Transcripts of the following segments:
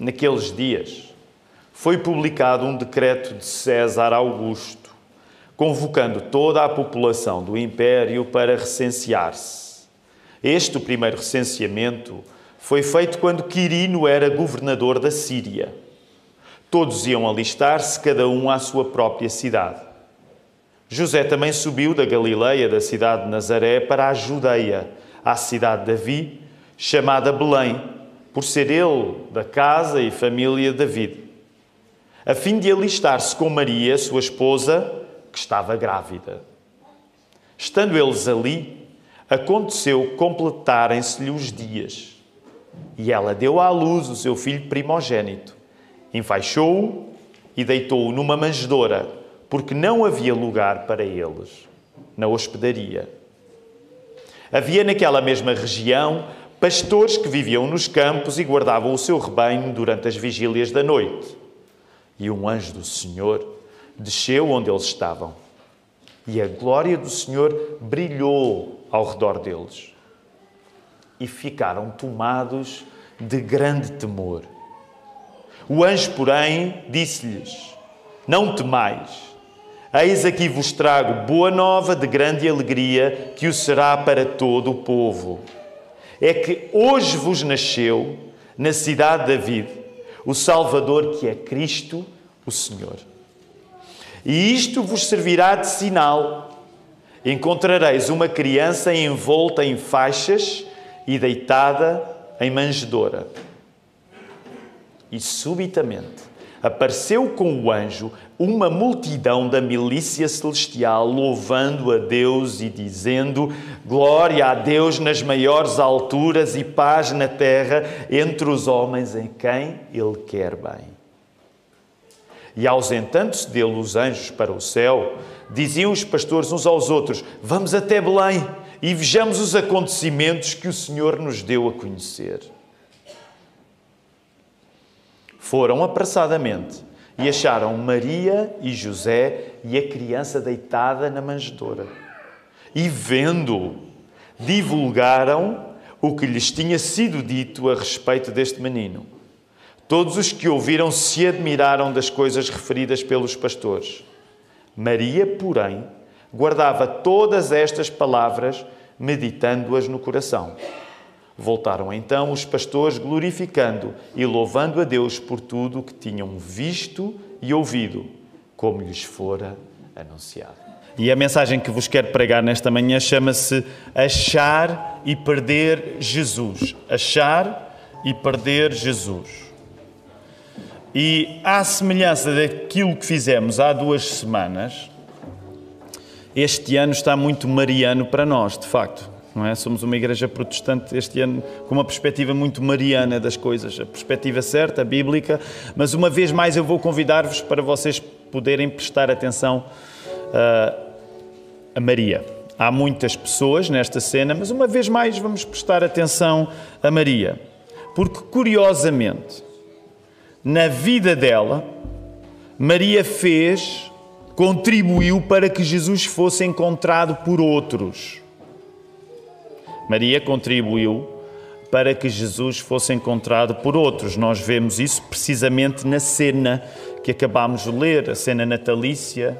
Naqueles dias, foi publicado um decreto de César Augusto, convocando toda a população do Império para recensear-se. Este, o primeiro recenseamento, foi feito quando Quirino era governador da Síria. Todos iam alistar-se, cada um à sua própria cidade. José também subiu da Galileia, da cidade de Nazaré, para a Judeia, à cidade de Davi, chamada Belém, por ser ele da casa e família de David, a fim de alistar-se com Maria, sua esposa, que estava grávida. Estando eles ali, aconteceu completarem-se-lhe os dias, e ela deu à luz o seu filho primogênito, enfaixou-o e deitou-o numa manjedoura, porque não havia lugar para eles na hospedaria. Havia naquela mesma região pastores que viviam nos campos e guardavam o seu rebanho durante as vigílias da noite. E um anjo do Senhor desceu onde eles estavam, e a glória do Senhor brilhou ao redor deles. E ficaram tomados de grande temor. O anjo, porém, disse-lhes: não temais, eis aqui vos trago boa nova de grande alegria, que o será para todo o povo. É que hoje vos nasceu, na cidade de David, o Salvador, que é Cristo, o Senhor. E isto vos servirá de sinal. Encontrareis uma criança envolta em faixas e deitada em manjedoura. E subitamente apareceu com o anjo uma multidão da milícia celestial, louvando a Deus e dizendo: glória a Deus nas maiores alturas e paz na terra entre os homens em quem Ele quer bem. E ausentando-se dele os anjos para o céu, diziam os pastores uns aos outros: vamos até Belém e vejamos os acontecimentos que o Senhor nos deu a conhecer. Foram apressadamente e acharam Maria e José e a criança deitada na manjedoura. E vendo-o, divulgaram o que lhes tinha sido dito a respeito deste menino. Todos os que ouviram se admiraram das coisas referidas pelos pastores. Maria, porém, guardava todas estas palavras, meditando-as no coração. Voltaram então os pastores glorificando e louvando a Deus por tudo o que tinham visto e ouvido, como lhes fora anunciado. E a mensagem que vos quero pregar nesta manhã chama-se Achar e Perder Jesus. Achar e Perder Jesus. E à semelhança daquilo que fizemos há 2 semanas, este ano está muito mariano para nós, de facto. Não é? Somos uma igreja protestante este ano com uma perspectiva muito mariana das coisas, a perspectiva certa, bíblica, mas uma vez mais eu vou convidar-vos para vocês poderem prestar atenção a Maria. Há muitas pessoas nesta cena, mas uma vez mais vamos prestar atenção a Maria, porque curiosamente, na vida dela, Maria contribuiu para que Jesus fosse encontrado por outros. Maria contribuiu para que Jesus fosse encontrado por outros. Nós vemos isso precisamente na cena que acabámos de ler, a cena natalícia,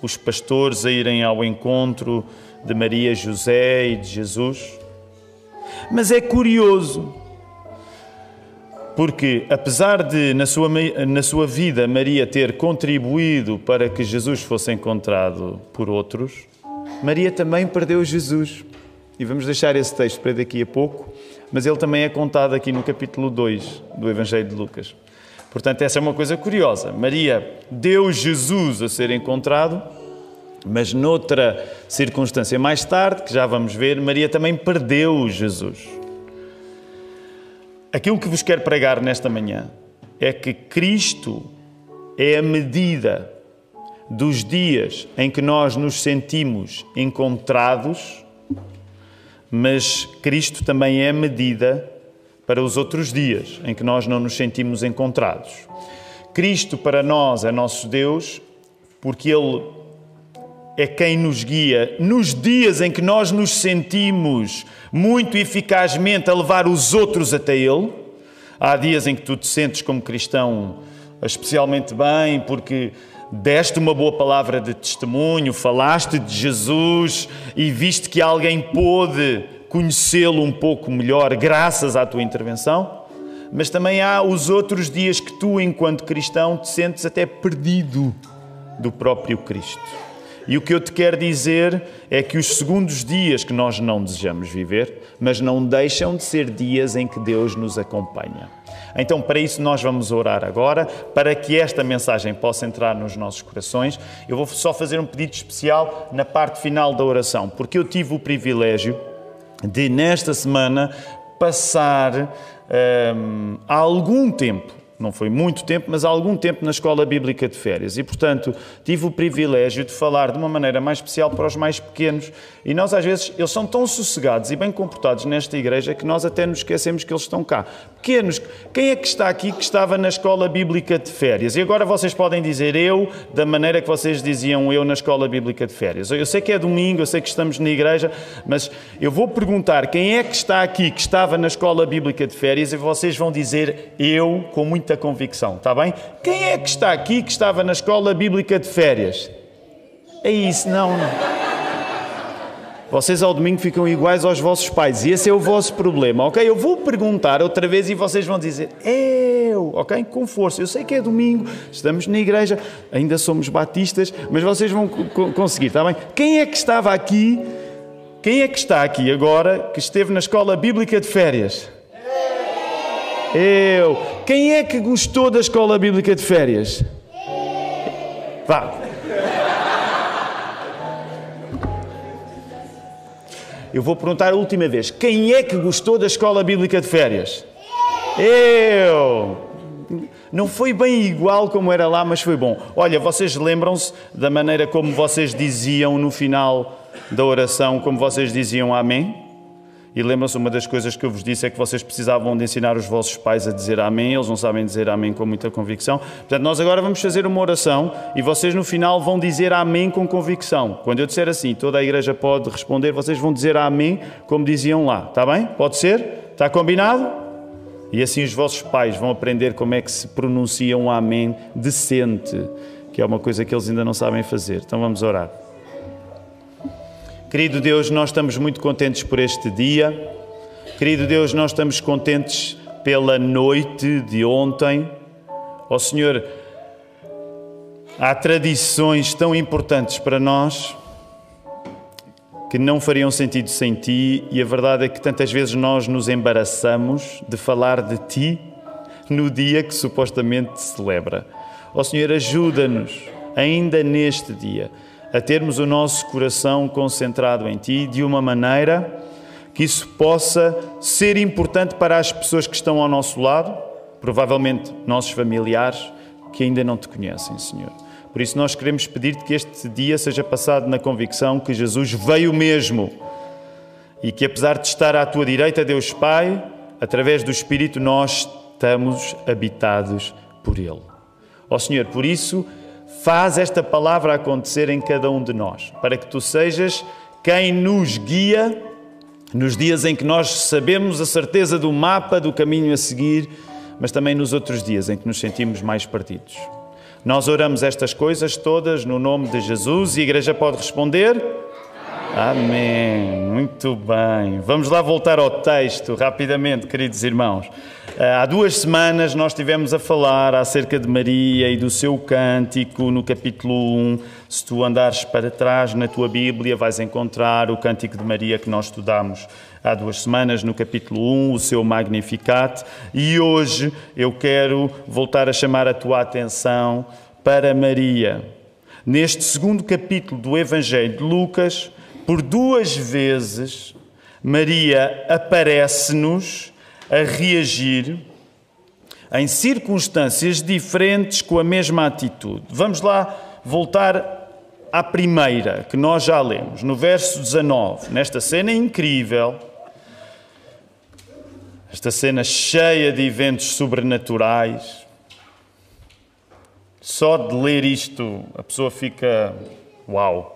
os pastores a irem ao encontro de Maria, José e de Jesus. Mas é curioso, porque apesar de, na sua vida, Maria ter contribuído para que Jesus fosse encontrado por outros, Maria também perdeu Jesus. E vamos deixar esse texto para daqui a pouco, mas ele também é contado aqui no capítulo 2 do Evangelho de Lucas. Portanto, essa é uma coisa curiosa. Maria deu Jesus a ser encontrado, mas noutra circunstância mais tarde, que já vamos ver, Maria também perdeu Jesus. Aquilo que vos quero pregar nesta manhã é que Cristo é a medida dos dias em que nós nos sentimos encontrados, mas Cristo também é a medida para os outros dias em que nós não nos sentimos encontrados. Cristo para nós é nosso Deus, porque Ele é quem nos guia nos dias em que nós nos sentimos muito eficazmente a levar os outros até Ele, Há dias em que tu te sentes como cristão especialmente bem porque deste uma boa palavra de testemunho, falaste de Jesus e viste que alguém pôde conhecê-lo um pouco melhor graças à tua intervenção. Mas também há os outros dias que tu, enquanto cristão, te sentes até perdido do próprio Cristo. E o que eu te quero dizer é que os segundos dias que nós não desejamos viver, mas não deixam de ser dias em que Deus nos acompanha. Então, para isso, nós vamos orar agora, para que esta mensagem possa entrar nos nossos corações. Eu vou só fazer um pedido especial na parte final da oração, porque eu tive o privilégio de, nesta semana, passar há algum tempo, não foi muito tempo, mas há algum tempo na Escola Bíblica de Férias. E, portanto, tive o privilégio de falar de uma maneira mais especial para os mais pequenos. E nós, às vezes, eles são tão sossegados e bem comportados nesta igreja que nós até nos esquecemos que eles estão cá. Pequenos, quem é que está aqui que estava na Escola Bíblica de Férias? E agora vocês podem dizer eu, da maneira que vocês diziam eu na Escola Bíblica de Férias. Eu sei que é domingo, eu sei que estamos na igreja, mas eu vou perguntar quem é que está aqui que estava na Escola Bíblica de Férias e vocês vão dizer eu com muita convicção, está bem? Quem é que está aqui que estava na Escola Bíblica de Férias? É isso, não. Vocês ao domingo ficam iguais aos vossos pais e esse é o vosso problema, ok? Eu vou perguntar outra vez e vocês vão dizer eu, ok? Com força. Eu sei que é domingo, estamos na igreja, ainda somos batistas, mas vocês vão conseguir, está bem? Quem é que estava aqui? Quem é que está aqui agora que esteve na Escola Bíblica de Férias? Eu. Quem é que gostou da Escola Bíblica de Férias? Vá. Eu vou perguntar a última vez. Quem é que gostou da Escola Bíblica de Férias? Eu. Não foi bem igual como era lá, mas foi bom. Olha, vocês lembram-se da maneira como vocês diziam no final da oração, como vocês diziam amém? E lembram-se, uma das coisas que eu vos disse é que vocês precisavam de ensinar os vossos pais a dizer amém. Eles não sabem dizer amém com muita convicção. Portanto, nós agora vamos fazer uma oração e vocês no final vão dizer amém com convicção. Quando eu disser assim, toda a igreja pode responder, vocês vão dizer amém como diziam lá. Está bem? Pode ser? Está combinado? E assim os vossos pais vão aprender como é que se pronuncia um amém decente, que é uma coisa que eles ainda não sabem fazer. Então vamos orar. Querido Deus, nós estamos muito contentes por este dia. Querido Deus, nós estamos contentes pela noite de ontem. Ó Senhor, há tradições tão importantes para nós que não fariam sentido sem Ti, e a verdade é que tantas vezes nós nos embaraçamos de falar de Ti no dia que supostamente se celebra. Ó Senhor, ajuda-nos ainda neste dia a termos o nosso coração concentrado em Ti de uma maneira que isso possa ser importante para as pessoas que estão ao nosso lado, provavelmente nossos familiares, que ainda não Te conhecem, Senhor. Por isso nós queremos pedir-Te que este dia seja passado na convicção que Jesus veio mesmo e que, apesar de estar à Tua direita, Deus Pai, através do Espírito, nós estamos habitados por Ele. Ó Senhor, por isso, faz esta palavra acontecer em cada um de nós, para que Tu sejas quem nos guia nos dias em que nós sabemos a certeza do mapa, do caminho a seguir, mas também nos outros dias em que nos sentimos mais perdidos. Nós oramos estas coisas todas no nome de Jesus e a igreja pode responder? Amém. Muito bem. Vamos lá voltar ao texto rapidamente, queridos irmãos. Há 2 semanas nós estivemos a falar acerca de Maria e do seu cântico no capítulo 1. Se tu andares para trás na tua Bíblia, vais encontrar o cântico de Maria que nós estudámos há 2 semanas no capítulo 1, o seu Magnificat. E hoje eu quero voltar a chamar a tua atenção para Maria. Neste 2º capítulo do Evangelho de Lucas, por 2 vezes, Maria aparece-nos a reagir em circunstâncias diferentes com a mesma atitude. Vamos lá voltar à primeira, que nós já lemos, no verso 19. Nesta cena incrível, esta cena cheia de eventos sobrenaturais. Só de ler isto, a pessoa fica... Uau!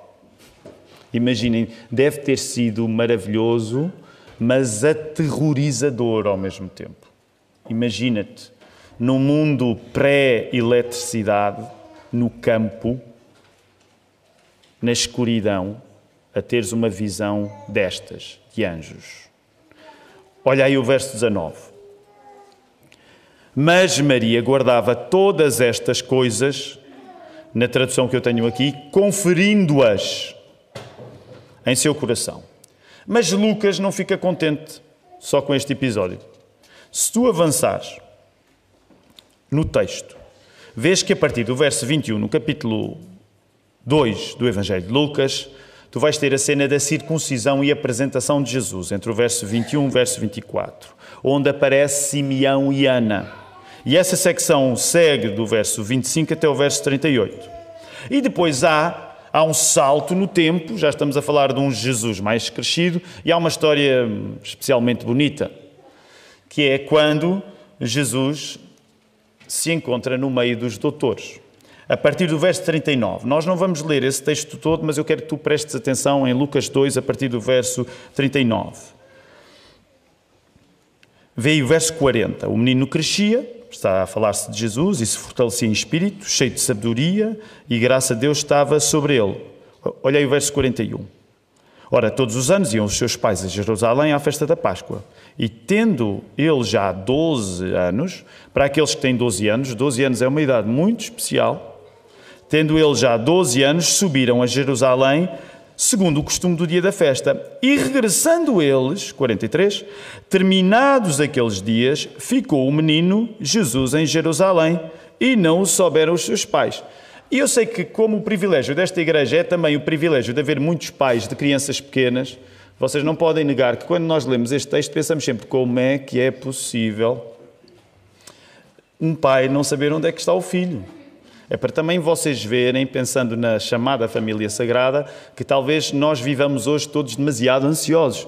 Imaginem, deve ter sido maravilhoso, mas aterrorizador ao mesmo tempo. Imagina-te num mundo pré-eletricidade, no campo, na escuridão, a teres uma visão destas, de anjos. Olha aí o verso 19. Mas Maria guardava todas estas coisas, na tradução que eu tenho aqui, conferindo-as em seu coração. Mas Lucas não fica contente só com este episódio. Se tu avançares no texto, vês que a partir do verso 21, no capítulo 2 do Evangelho de Lucas, tu vais ter a cena da circuncisão e apresentação de Jesus, entre o verso 21 e o verso 24, onde aparece Simeão e Ana. E essa secção segue do verso 25 até o verso 38. E depois há um salto no tempo, já estamos a falar de um Jesus mais crescido, e há uma história especialmente bonita, que é quando Jesus se encontra no meio dos doutores. A partir do verso 39. Nós não vamos ler esse texto todo, mas eu quero que tu prestes atenção em Lucas 2, a partir do verso 39. Veio o verso 40. O menino crescia, está a falar-se de Jesus, e se fortalecia em espírito, cheio de sabedoria, e graça a Deus estava sobre ele. Olha aí o verso 41. Ora, todos os anos iam os seus pais a Jerusalém à festa da Páscoa. E tendo ele já 12 anos, para aqueles que têm 12 anos é uma idade muito especial, tendo ele já 12 anos, subiram a Jerusalém, segundo o costume do dia da festa. E regressando eles, 43, terminados aqueles dias, ficou o menino Jesus em Jerusalém, e não o souberam os seus pais. E eu sei que, como o privilégio desta igreja é também o privilégio de haver muitos pais de crianças pequenas, vocês não podem negar que quando nós lemos este texto pensamos sempre como é que é possível um pai não saber onde é que está o filho. É para também vocês verem, pensando na chamada família sagrada, que talvez nós vivamos hoje todos demasiado ansiosos.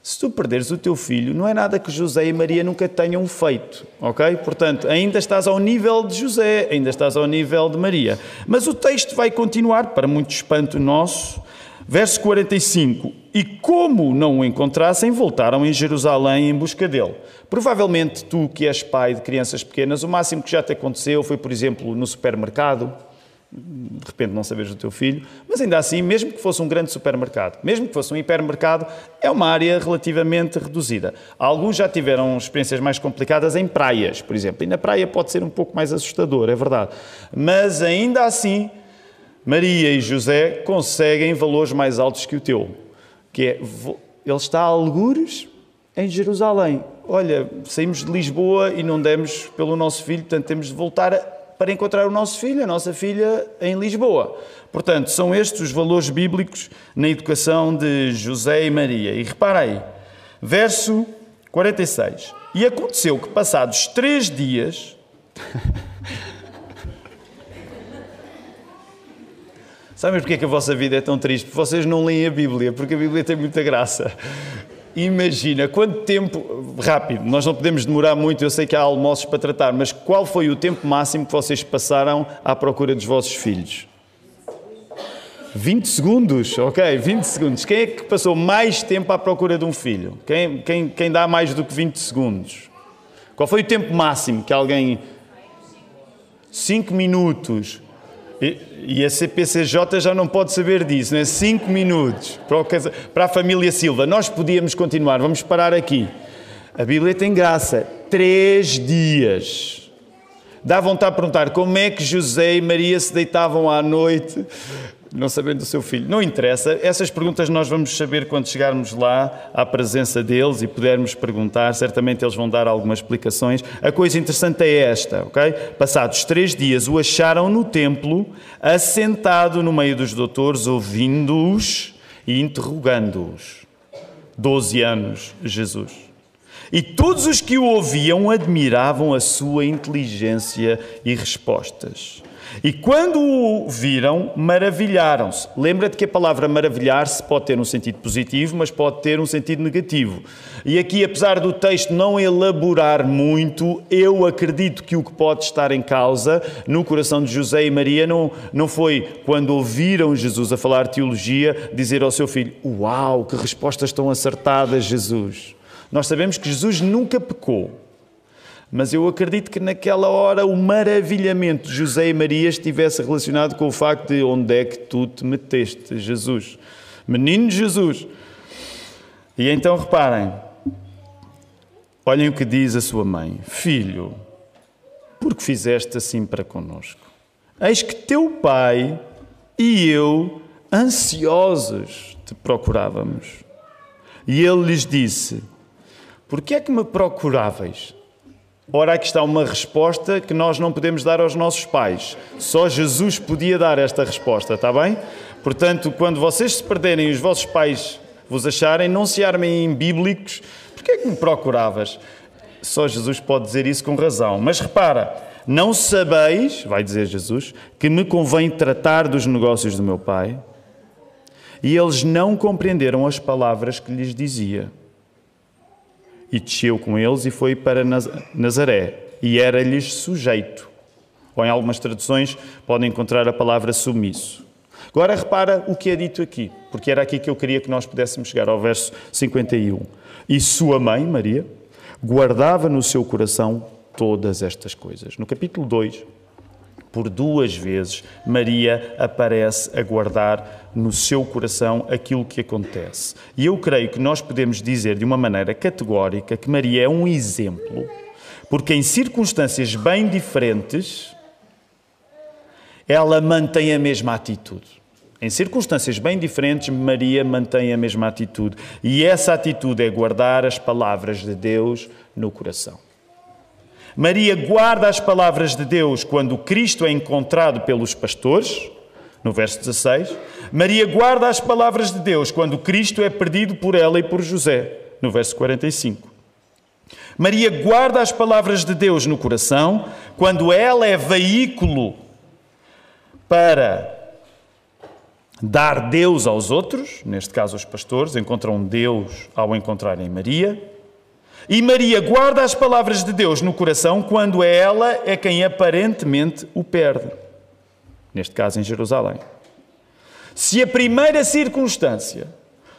Se tu perderes o teu filho, não é nada que José e Maria nunca tenham feito, ok? Portanto, ainda estás ao nível de José, ainda estás ao nível de Maria. Mas o texto vai continuar, para muito espanto nosso. Verso 45. E como não o encontrassem, voltaram em Jerusalém em busca dele. Provavelmente tu, que és pai de crianças pequenas, o máximo que já te aconteceu foi, por exemplo, no supermercado, de repente não saberes do teu filho, mas ainda assim, mesmo que fosse um grande supermercado, mesmo que fosse um hipermercado, é uma área relativamente reduzida. Alguns já tiveram experiências mais complicadas em praias, por exemplo, e na praia pode ser um pouco mais assustador, é verdade. Mas ainda assim, Maria e José conseguem valores mais altos que o teu, que é, ele está a algures em Jerusalém. Olha, saímos de Lisboa e não demos pelo nosso filho, portanto temos de voltar para encontrar o nosso filho, a nossa filha, em Lisboa. Portanto, são estes os valores bíblicos na educação de José e Maria. E repara aí, verso 46. E aconteceu que passados 3 dias... Sabem porque é que a vossa vida é tão triste? Porque vocês não leem a Bíblia, porque a Bíblia tem muita graça. Imagina, quanto tempo... Rápido, nós não podemos demorar muito, eu sei que há almoços para tratar, mas qual foi o tempo máximo que vocês passaram à procura dos vossos filhos? 20 segundos, ok, 20 segundos. Quem é que passou mais tempo à procura de um filho? Quem dá mais do que 20 segundos? Qual foi o tempo máximo que alguém... 5 minutos... E a CPCJ já não pode saber disso, não é? 5 minutos para a família Silva. Nós podíamos continuar, vamos parar aqui. A Bíblia tem graça. 3 dias. Dá vontade de perguntar como é que José e Maria se deitavam à noite, não sabendo do seu filho. Não interessa, essas perguntas nós vamos saber quando chegarmos lá à presença deles e pudermos perguntar, certamente eles vão dar algumas explicações. A coisa interessante é esta, ok? Passados 3 dias o acharam no templo, assentado no meio dos doutores, ouvindo-os e interrogando-os. 12 anos, Jesus. E todos os que o ouviam admiravam a sua inteligência e respostas. E quando o viram, maravilharam-se. Lembra-te que a palavra maravilhar-se pode ter um sentido positivo, mas pode ter um sentido negativo. E aqui, apesar do texto não elaborar muito, eu acredito que o que pode estar em causa no coração de José e Maria não foi, quando ouviram Jesus a falar teologia, dizer ao seu filho: uau, que respostas tão acertadas, Jesus. Nós sabemos que Jesus nunca pecou. Mas eu acredito que naquela hora o maravilhamento de José e Maria estivesse relacionado com o facto de onde é que tu te meteste, Jesus. Menino Jesus. E então reparem, olhem o que diz a sua mãe. Filho, por que fizeste assim para connosco? Eis que teu pai e eu, ansiosos, te procurávamos. E ele lhes disse, por que é que me procuráveis? Ora, aqui está uma resposta que nós não podemos dar aos nossos pais. Só Jesus podia dar esta resposta, está bem? Portanto, quando vocês se perderem e os vossos pais vos acharem, não se armem em bíblicos. Por que é que me procuravas? Só Jesus pode dizer isso com razão. Mas repara, não sabeis, vai dizer Jesus, que me convém tratar dos negócios do meu pai? E eles não compreenderam as palavras que lhes dizia. E desceu com eles e foi para Nazaré, e era-lhes sujeito. Ou em algumas traduções podem encontrar a palavra submisso. Agora repara o que é dito aqui, porque era aqui que eu queria que nós pudéssemos chegar ao verso 51. E sua mãe, Maria, guardava no seu coração todas estas coisas. No capítulo 2, por 2 vezes, Maria aparece a guardar no seu coração aquilo que acontece. E eu creio que nós podemos dizer de uma maneira categórica que Maria é um exemplo, porque em circunstâncias bem diferentes, ela mantém a mesma atitude. Em circunstâncias bem diferentes, Maria mantém a mesma atitude. E essa atitude é guardar as palavras de Deus no coração. Maria guarda as palavras de Deus quando Cristo é encontrado pelos pastores, no verso 16. Maria guarda as palavras de Deus quando Cristo é perdido por ela e por José, no verso 45. Maria guarda as palavras de Deus no coração quando ela é veículo para dar Deus aos outros, neste caso os pastores, encontram Deus ao encontrarem Maria. E Maria guarda as palavras de Deus no coração quando ela é quem aparentemente o perde. Neste caso em Jerusalém. Se a primeira circunstância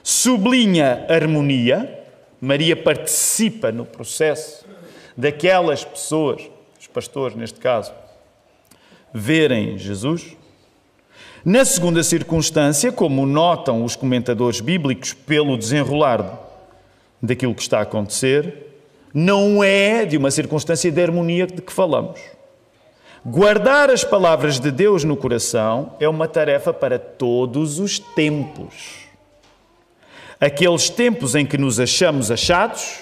sublinha harmonia, Maria participa no processo daquelas pessoas, os pastores neste caso, verem Jesus. Na segunda circunstância, como notam os comentadores bíblicos pelo desenrolar daquilo que está a acontecer, não é de uma circunstância de harmonia de que falamos. Guardar as palavras de Deus no coração é uma tarefa para todos os tempos. Aqueles tempos em que nos achamos achados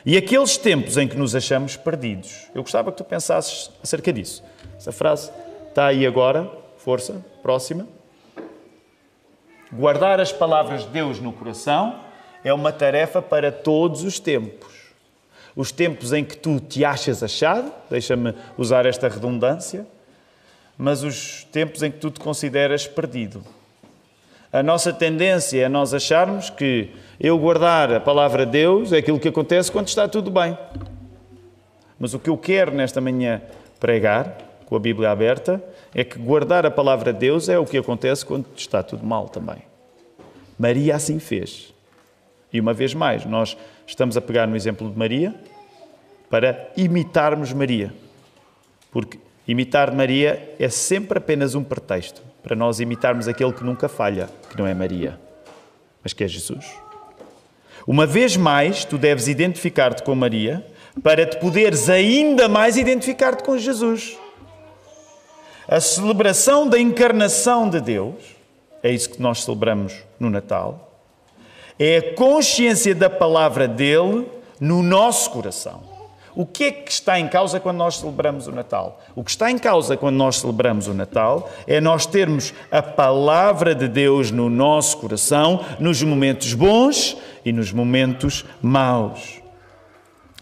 e aqueles tempos em que nos achamos perdidos. Eu gostava que tu pensasses acerca disso. Essa frase está aí agora. Força. Próxima. Guardar as palavras de Deus no coração é uma tarefa para todos os tempos. Os tempos em que tu te achas achado, deixa-me usar esta redundância, mas os tempos em que tu te consideras perdido. A nossa tendência é nós acharmos que eu guardar a palavra de Deus é aquilo que acontece quando está tudo bem. Mas o que eu quero nesta manhã pregar, com a Bíblia aberta, é que guardar a palavra de Deus é o que acontece quando está tudo mal também. Maria assim fez. E uma vez mais, nós estamos a pegar no exemplo de Maria para imitarmos Maria. Porque imitar Maria é sempre apenas um pretexto para nós imitarmos aquele que nunca falha, que não é Maria, mas que é Jesus. Uma vez mais, tu deves identificar-te com Maria para te poderes ainda mais identificar-te com Jesus. A celebração da encarnação de Deus, é isso que nós celebramos no Natal, é a consciência da palavra dele no nosso coração. O que é que está em causa quando nós celebramos o Natal? O que está em causa quando nós celebramos o Natal é nós termos a palavra de Deus no nosso coração, nos momentos bons e nos momentos maus.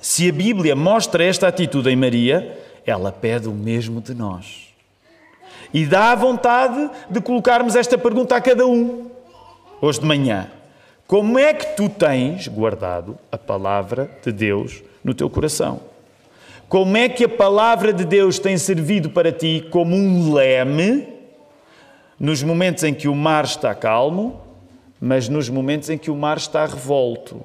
Se a Bíblia mostra esta atitude em Maria, ela pede o mesmo de nós. E dá vontade de colocarmos esta pergunta a cada um, hoje de manhã. Como é que tu tens guardado a palavra de Deus no teu coração? Como é que a palavra de Deus tem servido para ti como um leme nos momentos em que o mar está calmo, mas nos momentos em que o mar está revolto?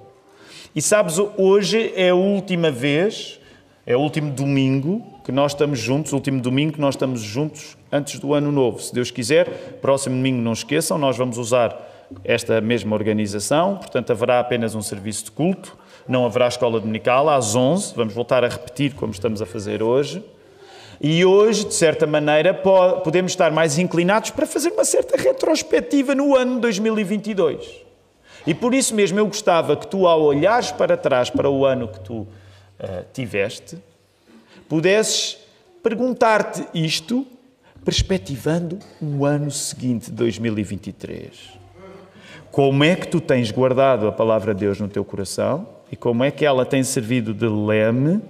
E sabes, hoje é a última vez É o último domingo que nós estamos juntos, o último domingo que nós estamos juntos antes do Ano Novo. Se Deus quiser, próximo domingo não esqueçam, nós vamos usar esta mesma organização, portanto haverá apenas um serviço de culto, não haverá escola dominical, às 11, vamos voltar a repetir como estamos a fazer hoje. E hoje, de certa maneira, podemos estar mais inclinados para fazer uma certa retrospectiva no ano 2022. E por isso mesmo eu gostava que tu, ao olhares para trás para o ano que tu tiveste, pudesses perguntar-te isto, perspectivando o ano seguinte, 2023. Como é que tu tens guardado a palavra de Deus no teu coração e como é que ela tem servido de leme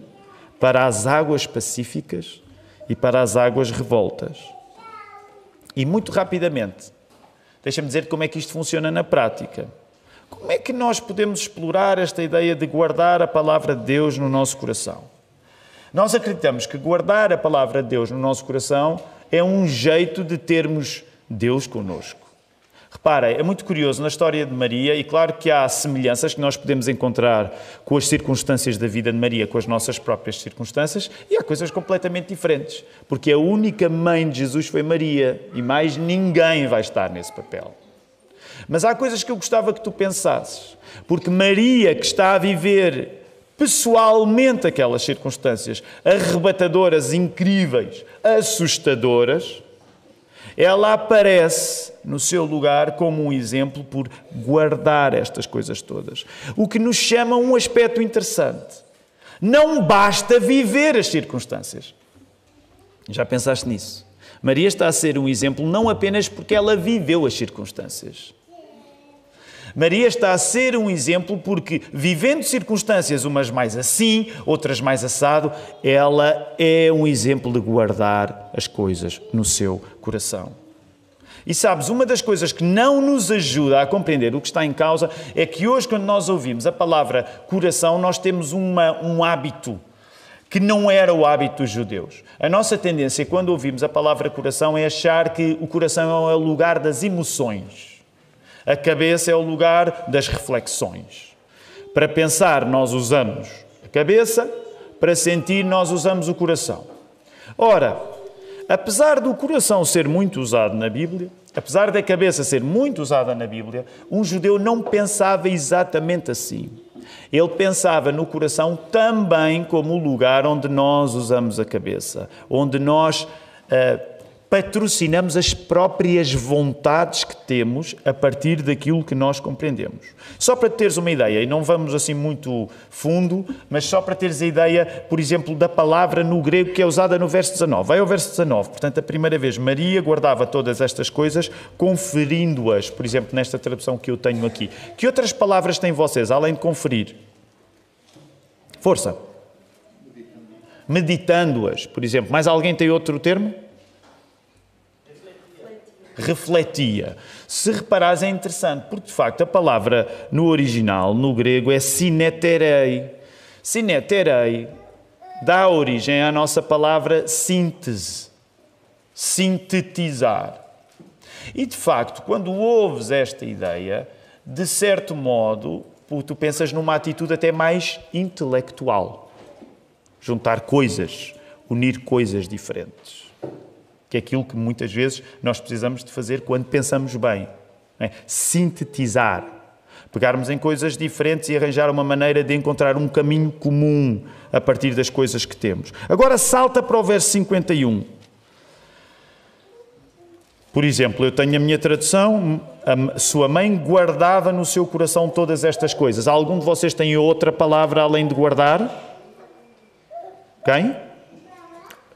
para as águas pacíficas e para as águas revoltas? E muito rapidamente, deixa-me dizer como é que isto funciona na prática. Como é que nós podemos explorar esta ideia de guardar a palavra de Deus no nosso coração? Nós acreditamos que guardar a palavra de Deus no nosso coração é um jeito de termos Deus connosco. Repara, é muito curioso na história de Maria, e claro que há semelhanças que nós podemos encontrar com as circunstâncias da vida de Maria, com as nossas próprias circunstâncias, e há coisas completamente diferentes, porque a única mãe de Jesus foi Maria, e mais ninguém vai estar nesse papel. Mas há coisas que eu gostava que tu pensasses, porque Maria, que está a viver pessoalmente aquelas circunstâncias arrebatadoras, incríveis, assustadoras, ela aparece no seu lugar como um exemplo por guardar estas coisas todas. O que nos chama um aspecto interessante. Não basta viver as circunstâncias. Já pensaste nisso? Maria está a ser um exemplo não apenas porque ela viveu as circunstâncias. Maria está a ser um exemplo porque, vivendo circunstâncias, umas mais assim, outras mais assado, ela é um exemplo de guardar as coisas no seu coração. E sabes, uma das coisas que não nos ajuda a compreender o que está em causa é que hoje, quando nós ouvimos a palavra coração, nós temos um hábito que não era o hábito dos judeus. A nossa tendência, quando ouvimos a palavra coração, é achar que o coração é o lugar das emoções. A cabeça é o lugar das reflexões. Para pensar, nós usamos a cabeça, para sentir, nós usamos o coração. Ora, apesar do coração ser muito usado na Bíblia, apesar da cabeça ser muito usada na Bíblia, um judeu não pensava exatamente assim. Ele pensava no coração também como o lugar onde nós usamos a cabeça, onde nós patrocinamos as próprias vontades que temos a partir daquilo que nós compreendemos. Só para teres uma ideia, e não vamos assim muito fundo, mas só para teres a ideia, por exemplo, da palavra no grego que é usada no verso 19. Vai ao verso 19. Portanto, a primeira vez, Maria guardava todas estas coisas, conferindo-as, por exemplo, nesta tradução que eu tenho aqui. Que outras palavras têm vocês, além de conferir? Força. Meditando-as, por exemplo. Mais alguém tem outro termo? Refletia. Se reparares, é interessante, porque de facto a palavra no original, no grego, é sineterei. Sineterei dá origem à nossa palavra síntese, sintetizar. E de facto, quando ouves esta ideia, de certo modo, tu pensas numa atitude até mais intelectual. Juntar coisas, unir coisas diferentes. Que é aquilo que muitas vezes nós precisamos de fazer quando pensamos bem. Não é? Sintetizar. Pegarmos em coisas diferentes e arranjar uma maneira de encontrar um caminho comum a partir das coisas que temos. Agora salta para o verso 51. Por exemplo, eu tenho a minha tradução, a sua mãe guardava no seu coração todas estas coisas. Algum de vocês tem outra palavra além de guardar? Quem?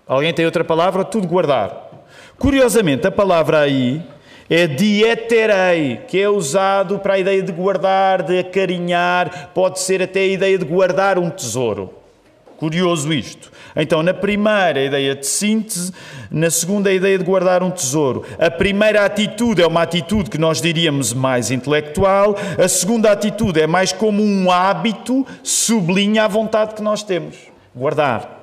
Alguém tem outra palavra? Tudo guardar. Curiosamente, a palavra aí é dieterei, que é usado para a ideia de guardar, de acarinhar, pode ser até a ideia de guardar um tesouro. Curioso isto. Então, na primeira, a ideia de síntese, na segunda, a ideia de guardar um tesouro. A primeira atitude é uma atitude que nós diríamos mais intelectual, a segunda atitude é mais como um hábito, sublinha a vontade que nós temos. Guardar.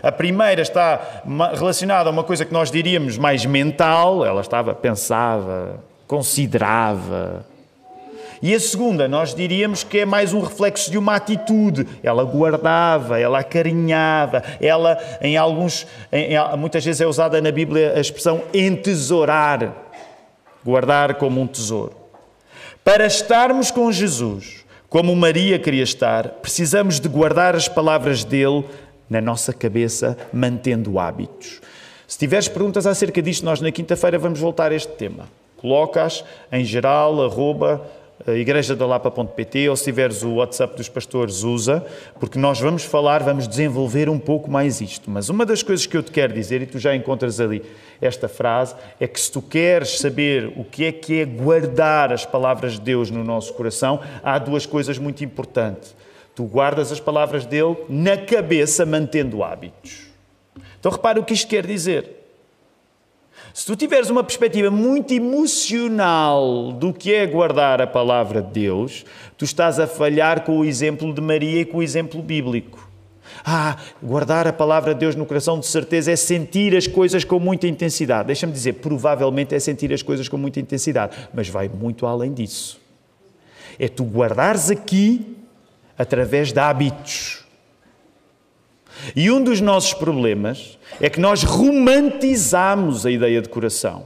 A primeira está relacionada a uma coisa que nós diríamos mais mental, ela pensava, considerava. E a segunda, nós diríamos que é mais um reflexo de uma atitude. Ela guardava, ela acarinhava, ela, muitas vezes é usada na Bíblia a expressão entesourar, guardar como um tesouro. Para estarmos com Jesus, como Maria queria estar, precisamos de guardar as palavras dele na nossa cabeça, mantendo hábitos. Se tiveres perguntas acerca disto, nós na quinta-feira vamos voltar a este tema. Coloca-as em geral, @igrejadalapa.pt, ou se tiveres o WhatsApp dos pastores, usa, porque nós vamos desenvolver um pouco mais isto. Mas uma das coisas que eu te quero dizer, e tu já encontras ali esta frase, é que se tu queres saber o que é guardar as palavras de Deus no nosso coração, há duas coisas muito importantes. Tu guardas as palavras dele na cabeça, mantendo hábitos. Então repara o que isto quer dizer. Se tu tiveres uma perspectiva muito emocional do que é guardar a palavra de Deus, tu estás a falhar com o exemplo de Maria e com o exemplo bíblico. Guardar a palavra de Deus no coração, de certeza, é sentir as coisas com muita intensidade. Deixa-me dizer, provavelmente é sentir as coisas com muita intensidade, mas vai muito além disso. É tu guardares aqui através de hábitos. E um dos nossos problemas é que nós romantizamos a ideia de coração.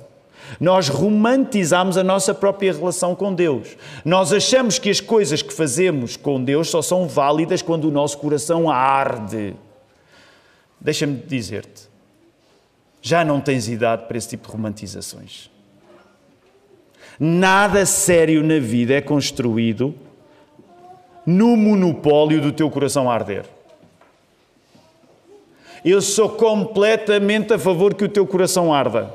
Nós romantizamos a nossa própria relação com Deus. Nós achamos que as coisas que fazemos com Deus só são válidas quando o nosso coração arde. Deixa-me dizer-te, já não tens idade para esse tipo de romantizações. Nada sério na vida é construído no monopólio do teu coração a arder. Eu sou completamente a favor que o teu coração arda.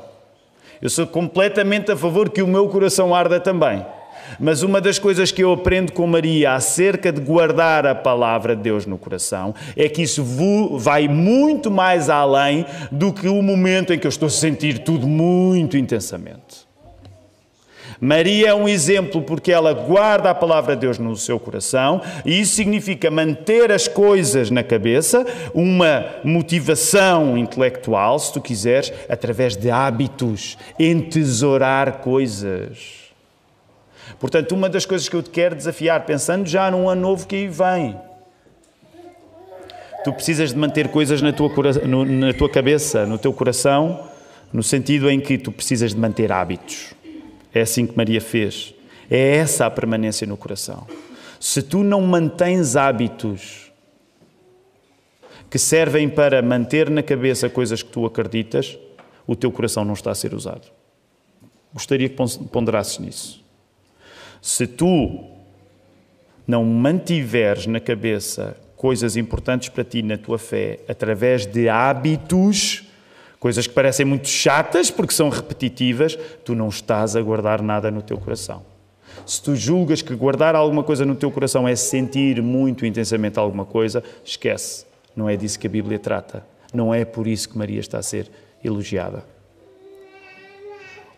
Eu sou completamente a favor que o meu coração arda também. Mas uma das coisas que eu aprendo com Maria acerca de guardar a palavra de Deus no coração é que isso vai muito mais além do que o momento em que eu estou a sentir tudo muito intensamente. Maria é um exemplo porque ela guarda a palavra de Deus no seu coração e isso significa manter as coisas na cabeça, uma motivação intelectual, se tu quiseres, através de hábitos, entesourar coisas. Portanto, uma das coisas que eu te quero desafiar, pensando já num ano novo que aí vem, tu precisas de manter coisas na tua cabeça, no teu coração, no sentido em que tu precisas de manter hábitos. É assim que Maria fez. É essa a permanência no coração. Se tu não mantens hábitos que servem para manter na cabeça coisas que tu acreditas, o teu coração não está a ser usado. Gostaria que ponderasses nisso. Se tu não mantiveres na cabeça coisas importantes para ti na tua fé através de hábitos, coisas que parecem muito chatas porque são repetitivas, tu não estás a guardar nada no teu coração. Se tu julgas que guardar alguma coisa no teu coração é sentir muito intensamente alguma coisa, esquece. Não é disso que a Bíblia trata. Não é por isso que Maria está a ser elogiada.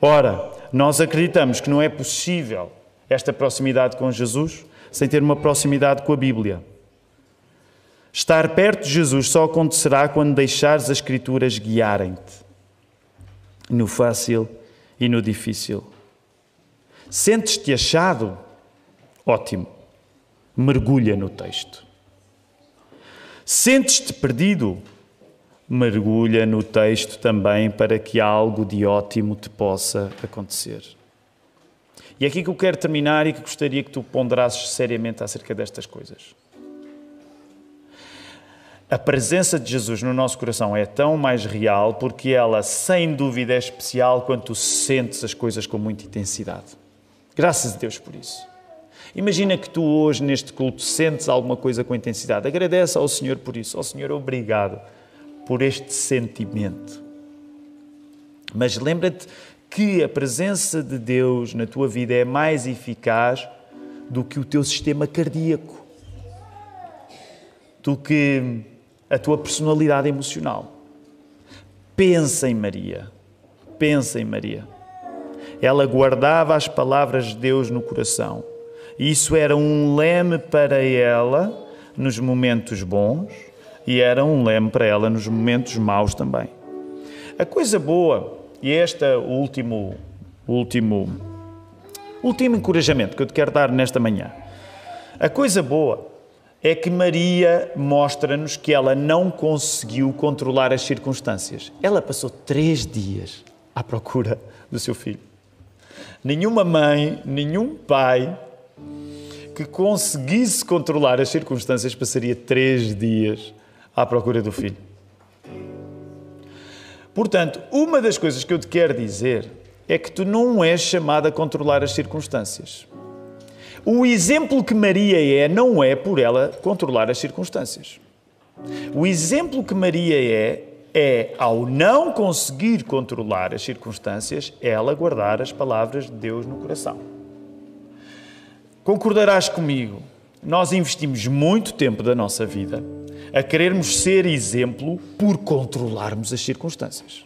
Ora, nós acreditamos que não é possível esta proximidade com Jesus sem ter uma proximidade com a Bíblia. Estar perto de Jesus só acontecerá quando deixares as Escrituras guiarem-te no fácil e no difícil. Sentes-te achado? Ótimo. Mergulha no texto. Sentes-te perdido? Mergulha no texto também para que algo de ótimo te possa acontecer. E é aqui que eu quero terminar e que gostaria que tu ponderasses seriamente acerca destas coisas. A presença de Jesus no nosso coração é tão mais real porque ela, sem dúvida, é especial quando tu sentes as coisas com muita intensidade. Graças a Deus por isso. Imagina que tu hoje, neste culto, sentes alguma coisa com intensidade. Agradece ao Senhor por isso. Ó Senhor, obrigado por este sentimento. Mas lembra-te que a presença de Deus na tua vida é mais eficaz do que o teu sistema cardíaco, do que a tua personalidade emocional. Pensa em Maria. Pensa em Maria. Ela guardava as palavras de Deus no coração. E isso era um leme para ela nos momentos bons e era um leme para ela nos momentos maus também. A coisa boa, e este último Último encorajamento que eu te quero dar nesta manhã. A coisa boa é que Maria mostra-nos que ela não conseguiu controlar as circunstâncias. Ela passou 3 dias à procura do seu filho. Nenhuma mãe, nenhum pai que conseguisse controlar as circunstâncias passaria 3 dias à procura do filho. Portanto, uma das coisas que eu te quero dizer é que tu não és chamado a controlar as circunstâncias. O exemplo que Maria não é por ela controlar as circunstâncias. O exemplo que Maria é, ao não conseguir controlar as circunstâncias, ela guardar as palavras de Deus no coração. Concordarás comigo, nós investimos muito tempo da nossa vida a querermos ser exemplo por controlarmos as circunstâncias.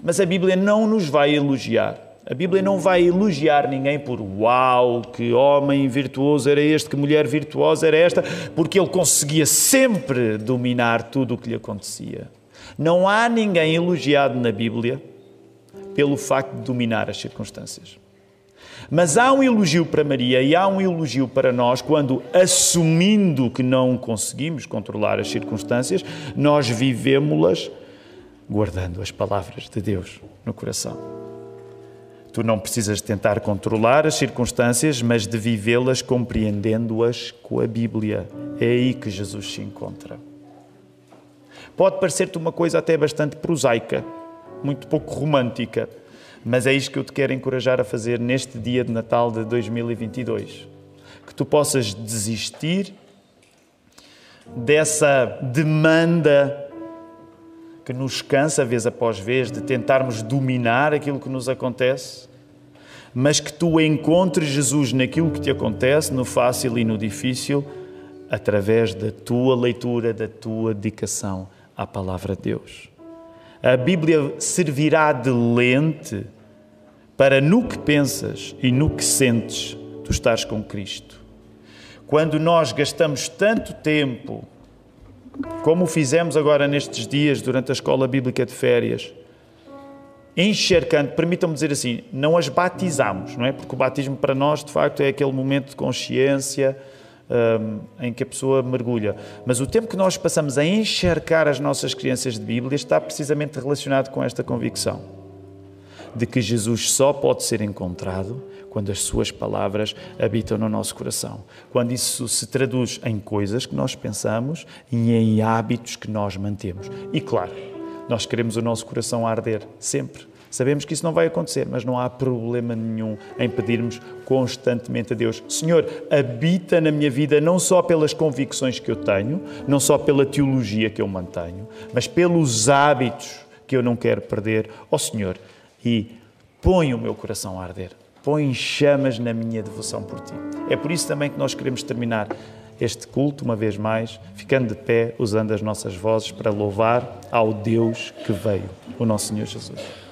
Mas a Bíblia não nos vai elogiar. A Bíblia não vai elogiar ninguém por uau, que homem virtuoso era este, que mulher virtuosa era esta, porque ele conseguia sempre dominar tudo o que lhe acontecia. Não há ninguém elogiado na Bíblia pelo facto de dominar as circunstâncias. Mas há um elogio para Maria e há um elogio para nós quando, assumindo que não conseguimos controlar as circunstâncias, nós vivemos-las guardando as palavras de Deus no coração. Tu não precisas tentar controlar as circunstâncias, mas de vivê-las compreendendo-as com a Bíblia. É aí que Jesus se encontra. Pode parecer-te uma coisa até bastante prosaica, muito pouco romântica, mas é isto que eu te quero encorajar a fazer neste dia de Natal de 2022. Que tu possas desistir dessa demanda que nos cansa, vez após vez, de tentarmos dominar aquilo que nos acontece, mas que tu encontres Jesus naquilo que te acontece, no fácil e no difícil, através da tua leitura, da tua dedicação à Palavra de Deus. A Bíblia servirá de lente para, no que pensas e no que sentes, tu estares com Cristo. Quando nós gastamos tanto tempo, como fizemos agora nestes dias, durante a Escola Bíblica de Férias, encharcando, permitam-me dizer assim, não as batizamos, não é? Porque o batismo para nós, de facto, é aquele momento de consciência em que a pessoa mergulha. Mas o tempo que nós passamos a encharcar as nossas crianças de Bíblia está precisamente relacionado com esta convicção de que Jesus só pode ser encontrado quando as suas palavras habitam no nosso coração. Quando isso se traduz em coisas que nós pensamos e em hábitos que nós mantemos. E claro, nós queremos o nosso coração arder sempre. Sabemos que isso não vai acontecer, mas não há problema nenhum em pedirmos constantemente a Deus: Senhor, habita na minha vida não só pelas convicções que eu tenho, não só pela teologia que eu mantenho, mas pelos hábitos que eu não quero perder. Ó Senhor, e põe o meu coração a arder. Põe chamas na minha devoção por Ti. É por isso também que nós queremos terminar este culto, uma vez mais, ficando de pé, usando as nossas vozes para louvar ao Deus que veio, o nosso Senhor Jesus.